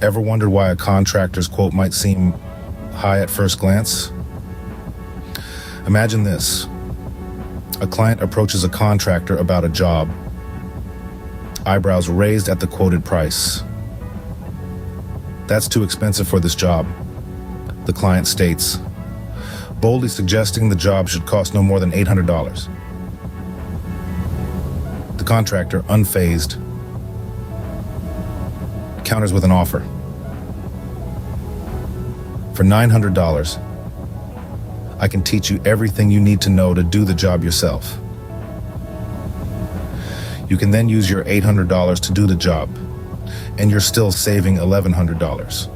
Ever wondered why a contractor's quote might seem high at first glance? Imagine this. A client approaches a contractor about a job, eyebrows raised at the quoted price. "That's too expensive for this job," the client states, boldly suggesting the job should cost no more than $800. The contractor, unfazed, counters with an offer. "For $900, I can teach you everything you need to know to do the job yourself. You can then use your $800 to do the job, and you're still saving $1,100.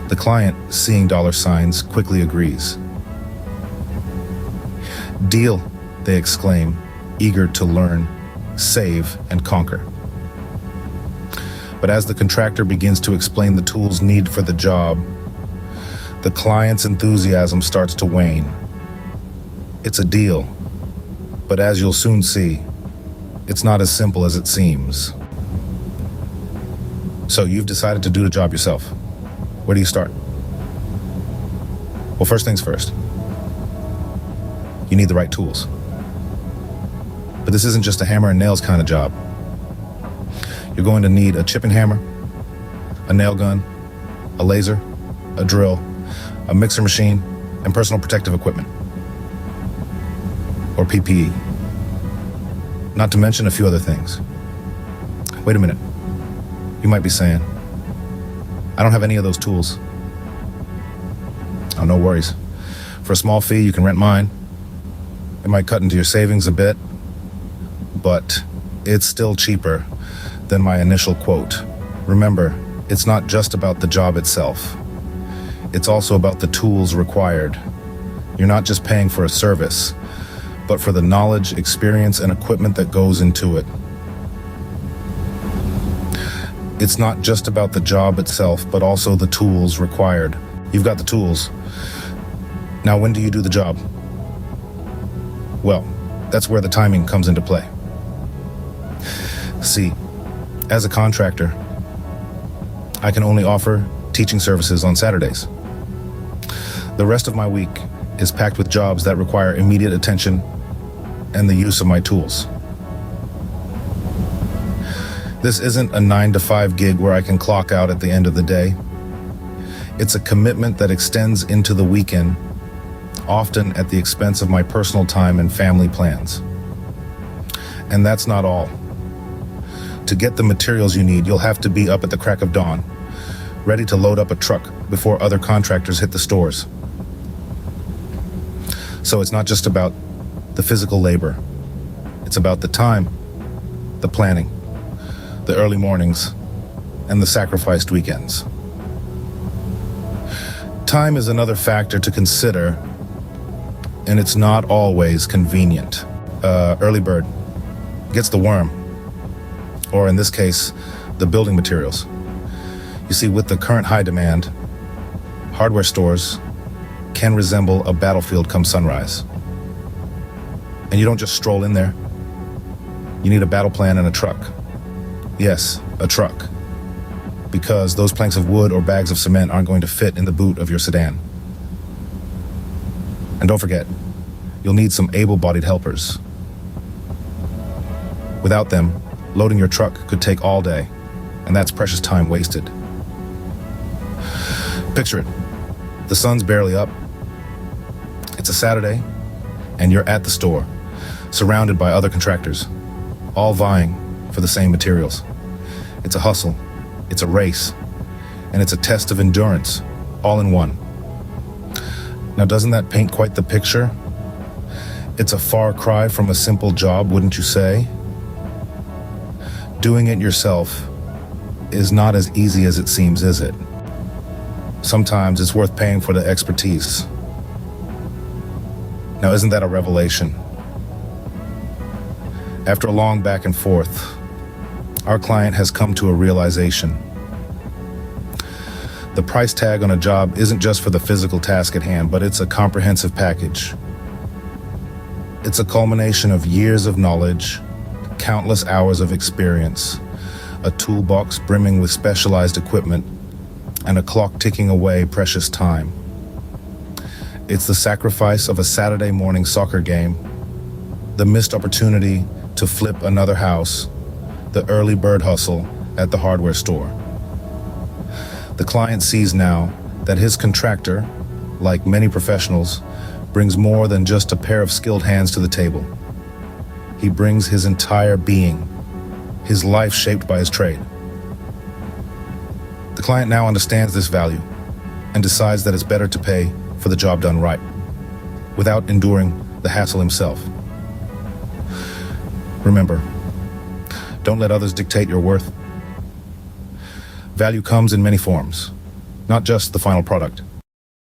The client, seeing dollar signs, quickly agrees. "Deal," they exclaim, eager to learn, save, and conquer. But as the contractor begins to explain the tools needed for the job, the client's enthusiasm starts to wane. It's a deal, but as you'll soon see, it's not as simple as it seems. So you've decided to do the job yourself. Where do you start? Well, first things first. You need the right tools. But this isn't just a hammer and nails kind of job. You're going to need a chipping hammer, a nail gun, a laser, a drill, a mixer machine, and personal protective equipment, or PPE. Not to mention a few other things. Wait a minute. You might be saying, "I don't have any of those tools." Oh, no worries. For a small fee, you can rent mine. It might cut into your savings a bit, but it's still cheaper than my initial quote. Remember, it's not just about the job itself. It's also about the tools required. You're not just paying for a service, but for the knowledge, experience, and equipment that goes into it. It's not just about the job itself, but also the tools required. You've got the tools. Now, when do you do the job? Well, that's where the timing comes into play. See, as a contractor, I can only offer teaching services on Saturdays. The rest of my week is packed with jobs that require immediate attention and the use of my tools. This isn't a 9-to-5 gig where I can clock out at the end of the day. It's a commitment that extends into the weekend, often at the expense of my personal time and family plans. And that's not all. To get the materials you need, you'll have to be up at the crack of dawn, ready to load up a truck before other contractors hit the stores. So it's not just about the physical labor. It's about the time, the planning, the early mornings, and the sacrificed weekends. Time is another factor to consider, and it's not always convenient. Early bird gets the worm, or in this case, the building materials. You see, with the current high demand, hardware stores can resemble a battlefield come sunrise. And you don't just stroll in there. You need a battle plan and a truck. Yes, a truck. Because those planks of wood or bags of cement aren't going to fit in the boot of your sedan. And don't forget, you'll need some able-bodied helpers. Without them, loading your truck could take all day, and that's precious time wasted. Picture it. The sun's barely up. It's a Saturday, and you're at the store, surrounded by other contractors, all vying for the same materials. It's a hustle, it's a race, and it's a test of endurance, all in one. Now, doesn't that paint quite the picture? It's a far cry from a simple job, wouldn't you say? Doing it yourself is not as easy as it seems, is it? Sometimes it's worth paying for the expertise. Now, isn't that a revelation? After a long back and forth, our client has come to a realization. The price tag on a job isn't just for the physical task at hand, but it's a comprehensive package. It's a culmination of years of knowledge, countless hours of experience, a toolbox brimming with specialized equipment, and a clock ticking away precious time. It's the sacrifice of a Saturday morning soccer game, the missed opportunity to flip another house, the early bird hustle at the hardware store. The client sees now that his contractor, like many professionals, brings more than just a pair of skilled hands to the table. He brings his entire being, his life shaped by his trade. The client now understands this value and decides that it's better to pay for the job done right, without enduring the hassle himself. Remember, don't let others dictate your worth. Value comes in many forms, not just the final product.